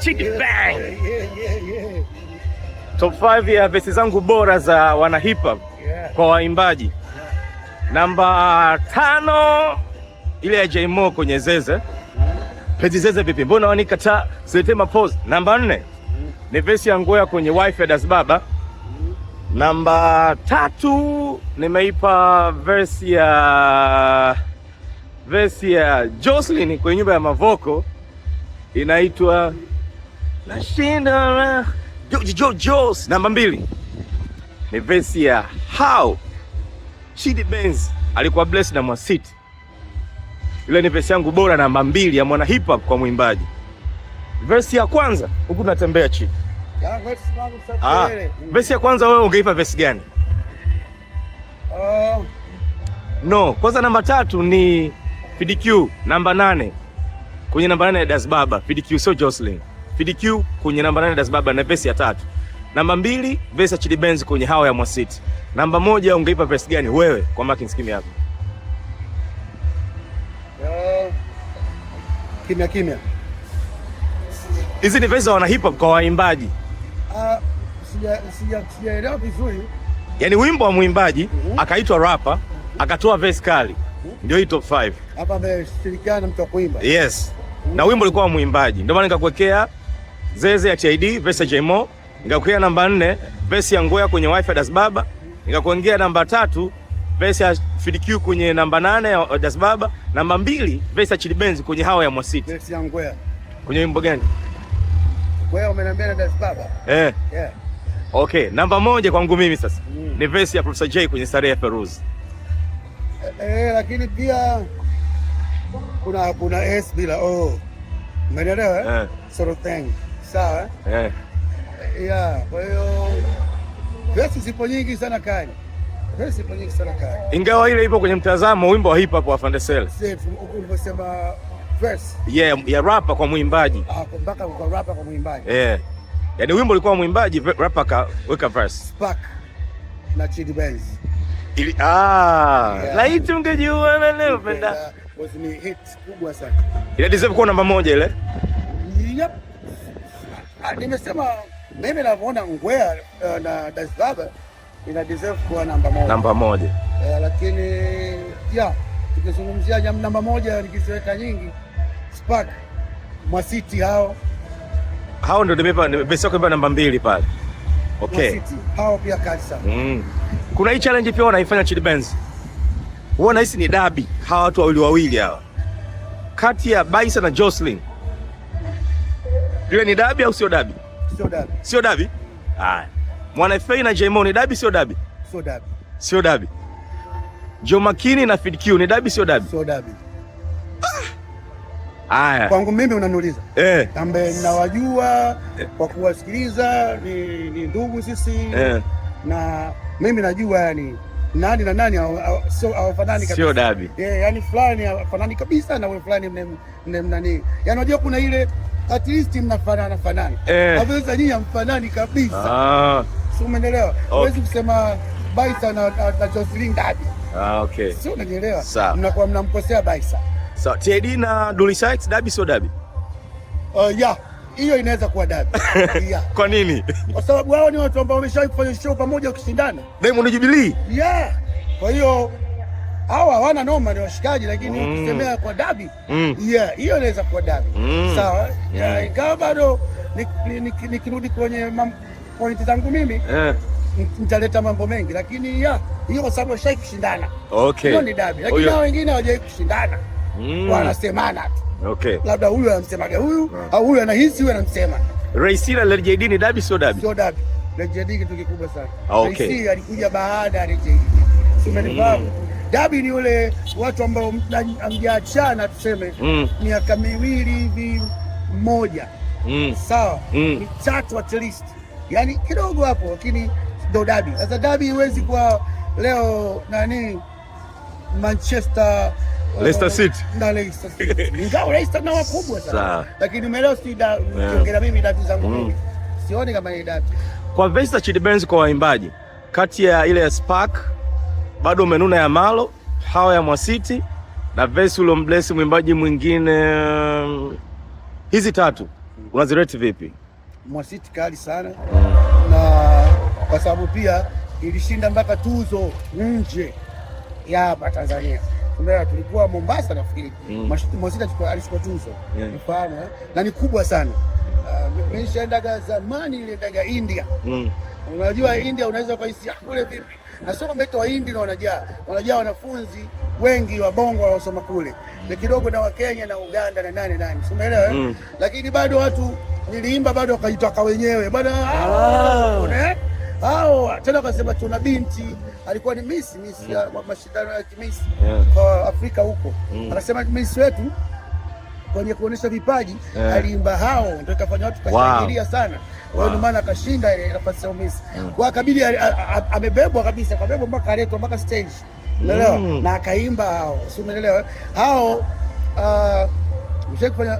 Chidi bang. Top 5 ya verses zangu bora za wana hip hop kwa waimbaji. Namba 5 ile ya J-Mo kwenye Zeze. Peti Zeze vipi? Mbona wanikataa? Silete mapose. Namba 4 ni verse ya Ngoya kwenye Wife ya Das Baba. Namba 3 nimeipa verse ya Jocelyn kwenye nyumba ya Mavoko inaitwa Nashinda Jos. Namba 2 ni verse ya How Chidi Benz alikuwa blessed na Mwasiti. Ile ni verse yangu bora namba 2 ya mwana hip hop kwa mwimbaji. Verse ya kwanza huku natembea chini. Verse ya kwanza wewe ungeipa verse gani? No, kwanza namba 3 ni FDQ namba 8. Kwenye namba 8 ya Das Baba, FDQ sio Jocelyn. FDQ kwenye namba 8 ya Das Baba na verse ya 3. Namba 2 verse ya Chidi Benz kwenye Hao ya Mwasiti. Namba 1 ungeipa verse gani wewe kwa marking scheme yako? Kimya. Hizi ni verse za wana hip hop kwa waimbaji. Sijaelewa vizuri. Yaani wimbo wa mwimbaji akaitwa rapper, akatoa verse kali. Ndio hii top 5. Hapa ameshirikiana mtu wa kuimba. Yes. Na wimbo ulikuwa wa mwimbaji. Ndio maana nikakuwekea Zeze ya TID verse ya J-Mo, nikakuwekea namba 4 verse ya Ngoya kwenye Wife ya Das Baba, nikakuwekea namba 3 verse ya FDQ kwenye namba 8 ya Das Baba, namba 2 verse ya Chidi Benz kwenye Hao ya Mwasiti. Verse ya Ngoya. Kwenye wimbo gani? Ngoya umeniambia na Das Baba. Yeah. Okay, namba 1 kwangu mimi sasa ni verse ya Professor J kwenye Starehe ya Feruz. Lakini pia kuna S bila O. Umeelewa? Sort of thing. Sawa? Kwa hiyo verse zipo nyingi sana kali. Ingawa ile ipo kwenye mtazamo wimbo wa hip hop wa Afande Sele. Ulivyosema verse. Ya rapper kwa mwimbaji. Mpaka kwa rapper kwa mwimbaji. Yaani wimbo ulikuwa mwimbaji, rapper kaweka verse. Spark na Chidi Benz. Laiti ungejua na leo penda. Was ni hit kubwa sana. Ile deserve kuwa namba 1 ile? Yep. Nimesema mimi naona Ngoya na Das Baba ina deserve kuwa namba 1. Namba 1. Lakini tukizungumzia namba 1 nikiziweka nyingi Spark, Mwasiti hao ndio nimepa verse yako namba 2 pale. Okay. Mwasiti hao pia kali sana. Kuna hii challenge pia wanaifanya Chidi Benz. Uona hisi ni dabi hawa watu wawili hawa. Kati ya Baisa na Jocelyn. Ile ni dabi au sio dabi? Sio dabi. Mwana FA na J-Mo ni dabi sio dabi? Sio dabi. Joe Makini na FDQ ni dabi sio dabi? Sio dabi. Kwangu mimi unaniuliza. Ambaye ninawajua kwa kuwasikiliza ni ndugu sisi. Na mimi najua yani nani na nani hawafanani kabisa. Sio dabi. Yani fulani hawafanani kabisa na wewe fulani nani. Yani unajua kuna ile at least mnafanana. Sasa nyinyi hamfanani kabisa. Sio, umeelewa? Huwezi kusema Baisa na Jocelyn dabi. Okay. Sio, unanielewa? Mnakuwa mnamkosea Baisa. Sawa, TID na Dully Sykes dabi sio dabi? Hiyo inaweza kuwa dabi. Kwa nini? Kwa sababu wao ni watu ambao wameshawahi kufanya show pamoja wakishindana. Diamond Jubilee? Kwa hiyo hawa hawana noma, ni washikaji, lakini ukisemea kwa dabi, hiyo inaweza kuwa dabi. Sawa? Ingawa bado nikirudi kwenye pointi zangu mimi, nitaleta mambo mengi, lakini hiyo kwa sababu washai kushindana. Okay. Hiyo ni dabi. Lakini hao wengine hawajai kushindana. Wanasemana tu. Okay. Labda huyu anamsemaga huyu au huyu anahisi huyu anamsema. Ray C na Lil JD ni dabi sio dabi? Sio dabi. Lil JD kitu kikubwa sana. Okay. Ray C alikuja baada ya Lil JD. Umenifahamu? Dabi ni ule watu ambao hamjaachana tuseme miaka 2 hivi mmoja. Sawa? Ni 3 at least. Yaani kidogo hapo, lakini ndo dabi. Sasa dabi huwezi kwa leo Manchester Leicester City. Na Leicester City. Ingawa Leicester na wakubwa sana. Lakini umeelewa nikiongea mimi dabi zangu mimi. Sioni kama ni dabi. Kwa verse za Chidi Benz kwa waimbaji, kati ya ile ya Spark, bado umenuna ya Malo, Hao ya Mwasiti na verse ule mbless mwimbaji mwingine Hizi tatu unazirate vipi? Mwasiti kali sana na kwa sababu pia ilishinda mpaka tuzo nje ya hapa Tanzania. Tulikuwa Mombasa nafikiri. Mwasiti alichukua tuzo. Unafahamu na ni kubwa sana. Nimeshaendaga zamani ile daga India. Unajua India unaweza kuhisi kule vipi? Na sio kwamba wa India na wanajaa wanafunzi wengi wa Bongo wanaosoma kule. Na kidogo na wa Kenya na Uganda na nani. Umeelewa? Lakini bado watu niliimba bado wakajitoka wenyewe. Bado tena akasema tuna binti alikuwa ni miss ya mashindano ya Miss kwa Afrika huko. Akasema miss wetu kwenye kuonesha vipaji aliimba hao, ndio ikafanya watu kashangilia sana. Kwa hiyo maana akashinda ile nafasi ya miss. Kwa kabidi amebebwa kabisa, kabebwa mpaka aletwa mpaka stage. Unaelewa? Na akaimba hao. Si umeelewa? Hao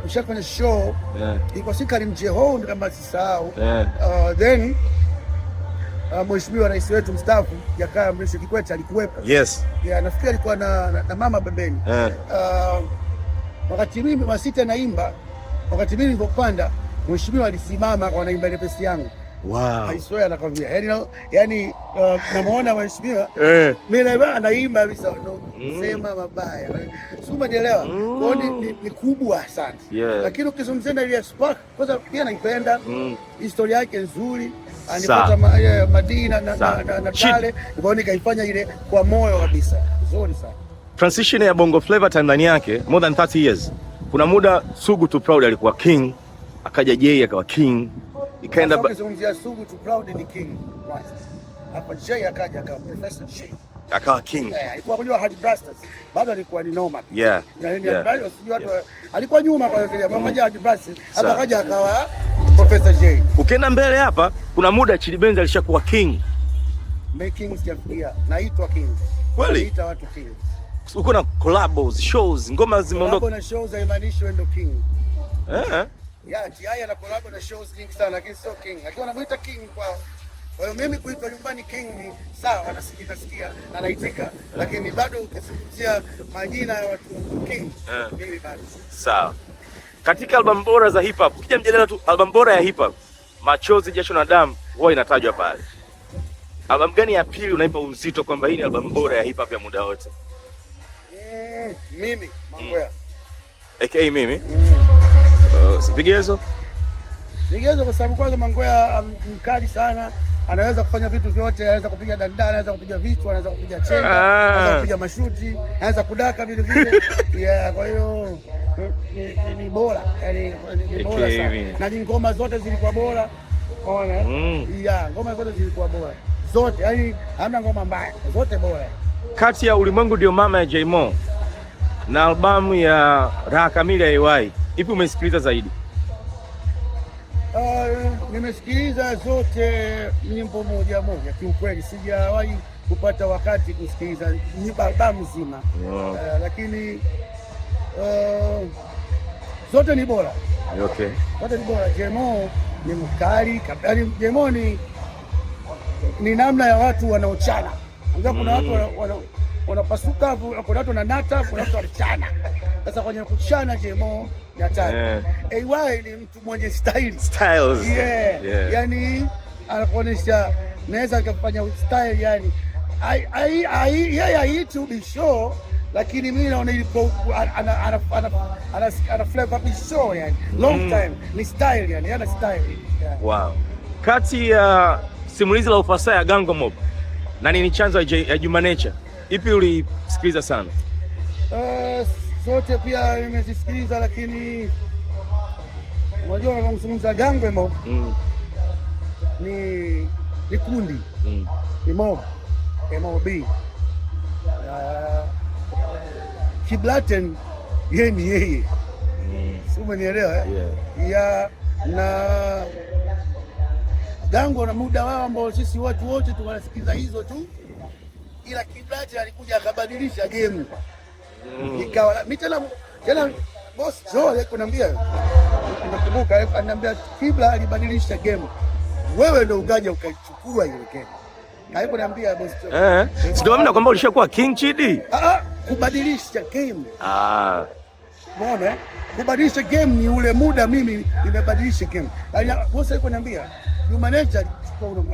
mshafanya show iko sika Mjeho ndio kama sisahau. Then Mheshimiwa Rais wetu mstaafu Jakaya Mrisho Kikwete alikuwepo. Yes. Nafikiri alikuwa na mama pembeni. Wakati mimi Mwasiti naimba, wakati mimi nilipopanda, Mheshimiwa alisimama kwa naimba ile pesi yangu. Wow. I swear anakwambia. Yani namuona Mheshimiwa mimi anaimba kabisa sema mabaya. Sio umeelewa? Kwa ni kubwa sana. Lakini ukizungumzia ile Spark kwanza pia naipenda. Historia yake nzuri. Anipata Madina na Tale, kwa nikaifanya ile kwa moyo kabisa. Nzuri sana. Transition ya Bongo Flava Tanzania yake more than 30 years. Kuna muda Sugu Too Proud alikuwa king, akaja Jay akawa king. Ikaenda kuzungumzia Sugu Too Proud ni king kwanza. Hapa Jay akaja akawa Professor Jay. Akawa king. Alikuwa kwenye Hard Blasters. Bado alikuwa ni noma. Alikuwa nyuma kwa vile mmoja Hard Blasters, hapa akaja akawa Professor Jay. Ukienda mbele hapa kuna muda Chidi Benz alishakuwa king. Making sijafikia. Naitwa king. Kweli? Naita watu king. Uko na collabs, shows, ngoma zimeondoka. Collab na shows haimaanishi wewe ndo king. Haya na collab na shows nyingi sana lakini sio king. Akiwa anamuita king kwao. Kwa hiyo mimi kuitwa nyumbani king ni sawa, nasikia na naitika, lakini bado ukizungumzia majina ya watu king mimi bado. Sawa. Katika album bora za hip hop, ukija mjadala tu album bora ya hip hop, Machozi, Jasho na Damu huwa inatajwa pale. Album gani ya pili unaipa uzito kwamba hii ni album bora ya hip hop ya muda wote? Mimi Mangwea. AKA mimi. Vigezo? Vigezo kwa sababu kwanza Mangwea mkali sana, anaweza kufanya vitu vyote, anaweza kupiga dandana, anaweza kupiga vitu, anaweza kupiga chenga, anaweza kupiga mashuti, anaweza kudaka vile vile. Kwa hiyo ni bora, yani ni bora sana. Na ngoma zote zilikuwa bora. Unaona? Ngoma zote zilikuwa bora. Zote, yani hamna ngoma mbaya, zote bora. Kati ya Ulimwengu Ndio Mama ya Jay Mo na albamu ya Raha Kamili ya AY, ipi umesikiliza zaidi? Nimesikiliza zote nyimbo moja kiukweli, sijawahi kupata wakati kusikiliza nyimbo albamu nzima. Lakini zote ni bora. Okay. Zote ni bora. Jay Mo ni mkali, yaani Jay Mo ni namna ya watu wanaochana. Unajua kuna watu wanapasuka, kuna watu wananata, kuna watu wanachana. Sasa kwenye kuchana Jay Mo ni hatari. AY ni mtu mwenye styles. Yani anakuonyesha naweza kufanya style yani. I to be sure, lakini mimi naona ilipo ana flavor be sure yani. Long time ni style yani, ana style. Wow. Kati ya simulizi la ufasaha ya Gango Mob na Nini Chanzo ya Juma Nature, ipi ulisikiliza sana? Zote pia nimesikiliza, lakini unajua unazungumza Gango Mob ni kundi ni mob MOB. Kiblaten yeye ni yeye, sio umenielewa? Na Gango na muda wao ambao sisi watu wote tunasikiza hizo tu, ila Kiblaten alikuja akabadilisha game. Ikawa mimi tena boss Joe aliniambia, nakumbuka aliniambia Kibla alibadilisha game, wewe ndio ukaja ukaichukua ile game. Aliponiambia boss Joe ndio mimi nakwambia ulishakuwa king Chidi. Kubadilisha game. Umeona? Kubadilisha game ni ule muda mimi nimebadilisha game. Boss alikuwa ananiambia, Juma Nature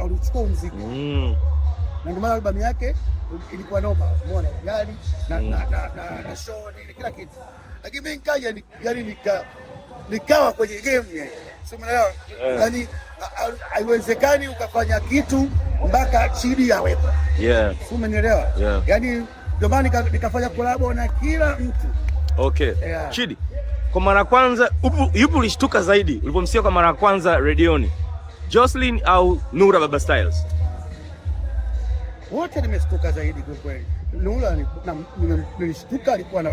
alichukua muziki. Na ndio maana albamu yake ilikuwa noma, umeona? Gari na show ni kila kitu. Lakini mimi nikaja nikawa kwenye game yani. Sio umeelewa? Yaani haiwezekani ukafanya kitu mpaka Chidi awepo. Yeah. Sio umeelewa? Yaani ndio maana nikafanya collab na kila mtu. Okay. Yeah. Chidi, kwa mara kwanza yupo ulishtuka zaidi ulipomsikia kwa mara kwanza redioni? Jocelyn au Nura Baba Styles? Wote nimeshtuka zaidi kwa kweli. Nura nilishtuka, alikuwa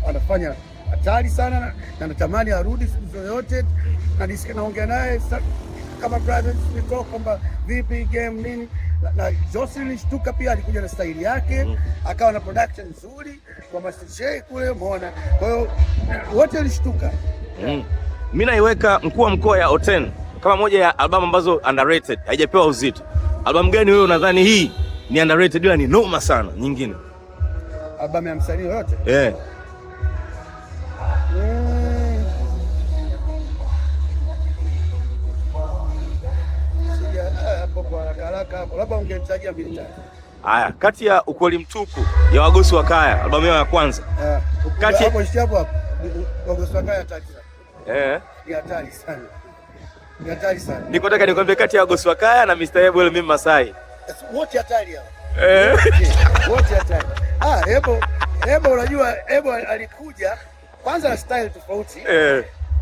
anafanya hatari sana na natamani arudi siku zote, na naongea naye kama brothers talk kwamba vipi game nini. Na Jocelyn nilishtuka pia, alikuja na style yake, akawa na production nzuri kwa Master J kule, umeona. Kwa hiyo wote walishtuka. Mimi naiweka Mkuu wa Mkoa ya O10 kama moja ya albamu ambazo underrated, haijapewa uzito. Albamu gani wewe unadhani hii ni underrated ila ni noma sana nyingine? Albamu ya msanii yote? Yeah. Labda ungenitajia mbili tatu. Haya, kati ya Ukweli Mtupu ya Wagosi wa Kaya, albamu yao ya kwanza. Kati hapo Wagosi wa Kaya hatari sana. Ni hatari sana. Ni hatari sana. Niko nataka nikwambie kati ya Wagosi wa Kaya na Mr. Ebo mimi Masai. Wote hatari hao. Wote hatari. Ebo unajua Ebo alikuja kwanza na style tofauti.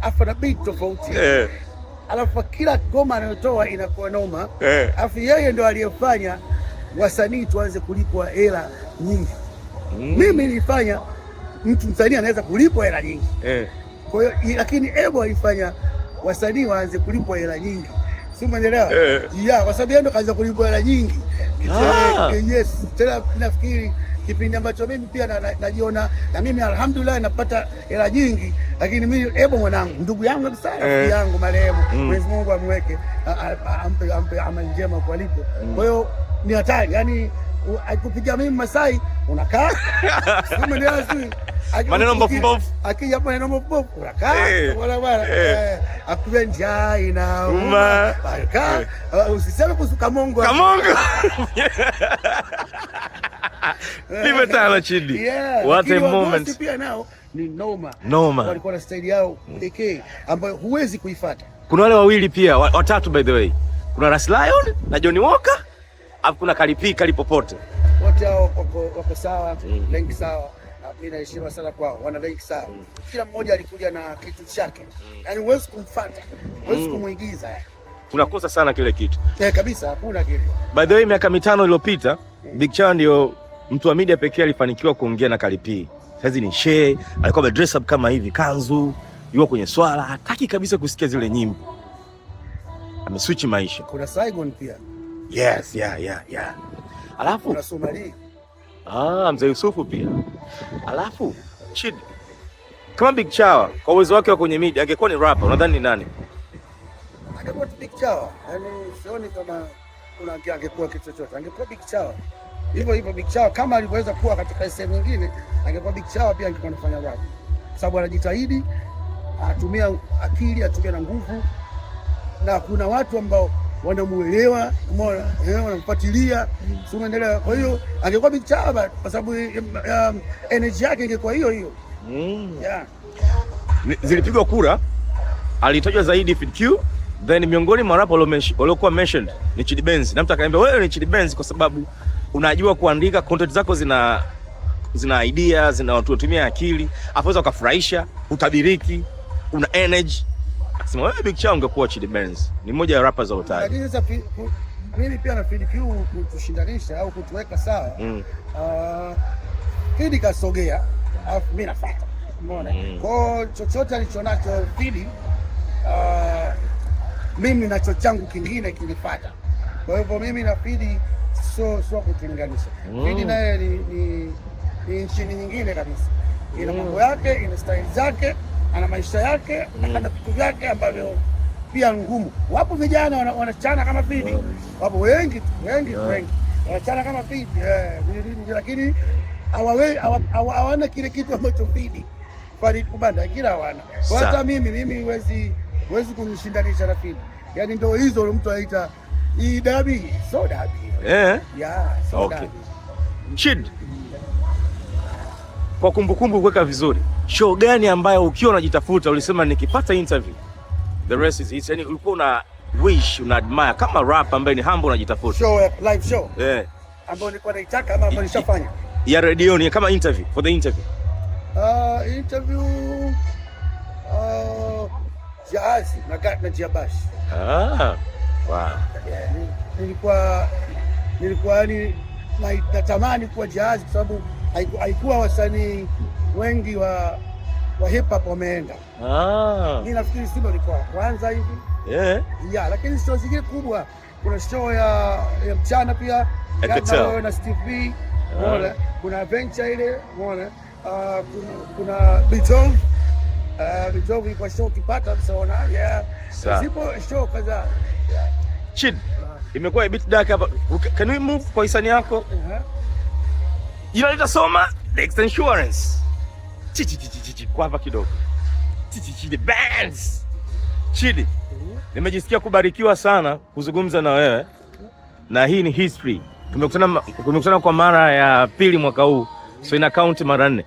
Afa na beat tofauti. Alafu kila goma anayotoa inakuwa noma. Alafu yeye ndo aliyefanya wasanii tuanze kulipwa hela nyingi. Mimi nilifanya mtu msanii anaweza kulipwa hela nyingi. Kwa hiyo lakini Ebo alifanya wasanii waanze kulipwa hela nyingi. Si umeelewa? Yeah, kwa sababu yeye ndo kaanza kulipwa hela nyingi. Yes, tena nafikiri kipindi ambacho mimi pia najiona na mimi alhamdulillah napata hela nyingi, lakini mimi Ebo mwanangu, ndugu yangu kabisa, rafiki yangu marehemu, Mwenyezi Mungu amweke ampe amani njema kwa alipo. Kwa hiyo ni hatari, yani akupiga mimi Masai unakaa kama ndio maneno mbovu, akija hapo maneno mbovu unakaa bwana akubia njaa inauma baraka, usiseme kuhusu Kamongo. Limetana Chidi. What a moment. Pia nao ni noma. Walikuwa na style yao pekee ambayo huwezi kuifuata. Kuna wale wawili pia, watatu by the way. Kuna Ras Lion na Johnny Walker, alafu kuna Kali Popote. Wote hao wako sawa, lengi sawa. Mimi naheshima sana kwao, wana lengi sawa. Kila mmoja alikuja na kitu chake. Yaani huwezi kumfuata, huwezi kumuigiza. Unakosa sana kile kitu. Kabisa, hakuna kile. By the way, miaka 5 iliyopita, Big Chawa ndio mtu wa media pekee alifanikiwa kuongea na Kali. Sasa ni Shee, alikuwa ame dress up kama hivi, kanzu, yuko kwenye swala, hataki kabisa kusikia zile nyimbo. Ameswitch maisha. Kuna Saigon pia. Yes, yeah. Alafu kuna Somali. Mzee Yusufu pia. Alafu Chidi, kama Big Chawa kwa uwezo wake wa kwenye media angekuwa ni rapper, unadhani ni nani? Angekuwa Big Chawa. Yaani sioni kama kuna angekuwa kitu chochote. Angekuwa Big Chawa. Hivyo Big Chawa kama alivyoweza kuwa katika sehemu nyingine, angekuwa Big Chawa pia angekuwa anafanya rap. Kwa sababu anajitahidi, atumia akili, atumia na nguvu. Na kuna watu ambao wanamuelewa, umeona, wanamfuatilia, sio unaendelea. Kwa hiyo angekuwa Big Chawa kwa sababu energy yake ingekuwa hiyo. Yeah. Zilipigwa kura, alitajwa zaidi FidQ, then miongoni mwa rap waliokuwa mentioned ni Chidi Benz. Na mtu akaniambia wewe ni Chidi Benz kwa sababu unajua kuandika, content zako zina idea, zinatumia akili, afaweza ukafurahisha, utabiriki, una energy. Akasema wewe Big Chawa ungekuwa Chidi Benz. Ni mmoja ya rappers wa utani. Lakini sasa mimi pia na FidQ kutushindanisha au kutuweka sawa. Fidi kasogea, alafu mimi nafuata. Umeona? Kwa chochote alichonacho Fidi, mimi nacho changu kingine kinifuata. Kwa hivyo mimi na Fidi sio kutulinganisha. Fidi naye ni nchini nyingine kabisa. Ina mambo yake, ina style zake, ana maisha yake, ana vitu vyake ambavyo pia ngumu. Wapo vijana wanachana kama Fidi. Wapo wengi wanachana kama Fidi. Lakini hawana kile kitu ambacho Farid Kubanda kila wana. Hata mimi huwezi kunishindanisha na Fid. Yaani ndio hizo mtu anaita hii dabi, so dabi. Yeah, so dabi. Chid. Kwa kumbukumbu kuweka vizuri. Show gani ambayo ukiwa unajitafuta ulisema nikipata interview the rest is easy? Yani ulikuwa una wish, una admire kama rap ambaye ni humble unajitafuta. Show, live show. Ambayo nilikuwa naitaka ama ambayo nishafanya. Ya radio ni kama interview, for the interview. Interview Jahazi na Jabash. Wow. Nilikuwa ni natamani kuwa Jahazi kwa sababu haikuwa wasanii wengi wa hip hop wameenda. Mimi nafikiri Simba ilikuwa kwanza hivi. Lakini show zingine kubwa, kuna show ya mchana pia na Steve B. Kuna adventure ile, umeona? Kuna Beethoven ilikuwa show kipata msaona. Zipo show kadhaa. Chid, imekuwa a bit dark hapa. Can we move kwa hisani yako? Inaleta soma Next Insurance. Kwa hapa kidogo. The bands. Chidi, nimejisikia kubarikiwa sana kuzungumza na wewe. Na hii ni history. Tumekutana kwa mara ya pili mwaka huu. So ina count mara 4.